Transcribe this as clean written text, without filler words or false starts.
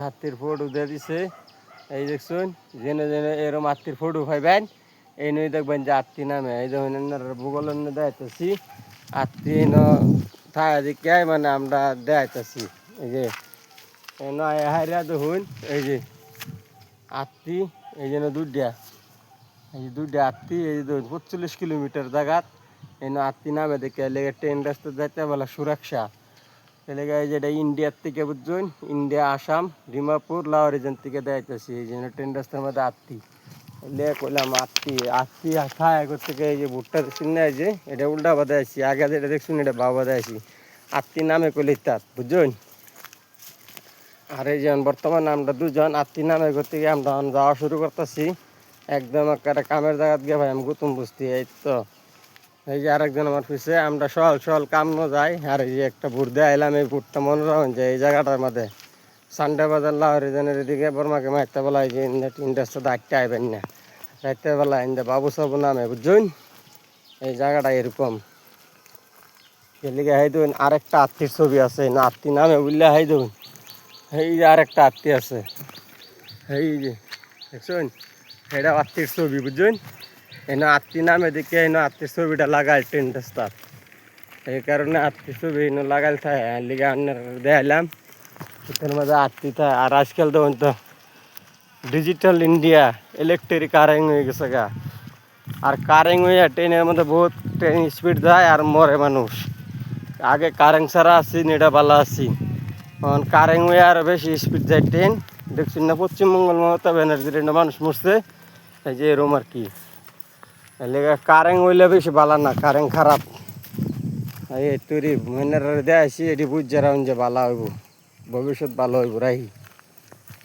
হাতির ফটো দিয়ে দিছে। এই দেখছুন জেনে জেনে এরম হাতির ফটো পাইবেন, এই নই দেখবেন যে হাতি নামে। এই দেখুন ভূগোল দেখাইতেছি হাতি থাকা দিকে মানে আমরা দেখাইতেছি। এই যে হাইরা দেখুন, এই যে হাতি, এই জন্য দুইটা, এই যে দুইটা হাতি, এই যে দেখুন 45 কিলোমিটার জায়গাত এই হাতি নামে দেখে লেগে ট্রেন রাস্তা যাইতে বলা সুরক্ষা। এলাকা এই যেটা ইন্ডিয়ার থেকে বুঝছেন, ইন্ডিয়া আসাম ডিমাপুর লাহোর এখান থেকে দেখাইতেছি। এই জন্য ট্রেন রাস্তার মধ্যে আত্মি লে করলাম আত্মি আত্মি খায় করতে এই যে ভুট্টা দেখছেন না, এই যে এটা উল্টা বাদে আসি, আগে যেটা দেখছেন এটা বা বাদে আসি। আত্মি নামে করলে তার বুঝছেন। আর এই যেমন বর্তমানে আমরা দুজন আত্মি নামে করতে গিয়ে আমরা যাওয়া শুরু করতেছি একদম একটা কামের জায়গা গিয়ে। ভাই আমি গুতুম বুঝতে এই তো এই যে আরেকজন আমার পিছিয়ে, আমরা সকাল সকাল কাম ন যাই। আর এই যে একটা ভোট দিয়ে আইলাম, এই ভোটটা মনে রাখুন যে এই জায়গাটার মধ্যে সান্ডে বাজার লাহোর জনের এদিকে বর্মাকে মারতে বলা হয় যে ইন্ডাস্ট্রি ডাকতে আইবেন না রাইতে বেলা ইন্দা বাবু সাবু নামে বুঝছেন। এই জায়গাটা এরকম এদিকে হাই দেবেন। আরেকটা আত্মীর ছবি আছে না, আত্মী নামে বললে হাই দেবেন। এই যে আরেকটা আত্মী আছে, এই যে দেখছেন এটা আত্মীর ছবি বুঝছেন। এনে আত্মী নামে দেখে এনে আত্মীর ছবিটা লাগাই ট্রেন রাস্তার, এই কারণে আত্মীর ছবি এনে লাগাই থাকে লিগে দেখাইলাম এটার মধ্যে আত্মী থাকে। আর আজকাল তখন তো ডিজিটাল ইন্ডিয়া, ইলেকট্রিক কারেন্ট হয়ে গেছে গা। আর কারেন্ট হয়ে ট্রেনের মধ্যে বহুত ট্রেন স্পিড যায় আর মরে মানুষ। আগে কারেন্ট ছাড়া আসি এটা ভালো আছি, এখন কারেন্ট হয়ে আরও বেশি স্পিড যায় ট্রেন। দেখছেন না পশ্চিমবঙ্গের মমতা ব্যানার্জির মানুষ মরছে, এই যে এরম আর কি। লেগে কারেন্ট হইলে বেশি ভালো না, কারেন্ট খারাপ। এই তৈরি মেনার দেয় আসি এটি বুঝ যারা যে ভালো হইব, ভবিষ্যৎ ভালো হইব রাহি।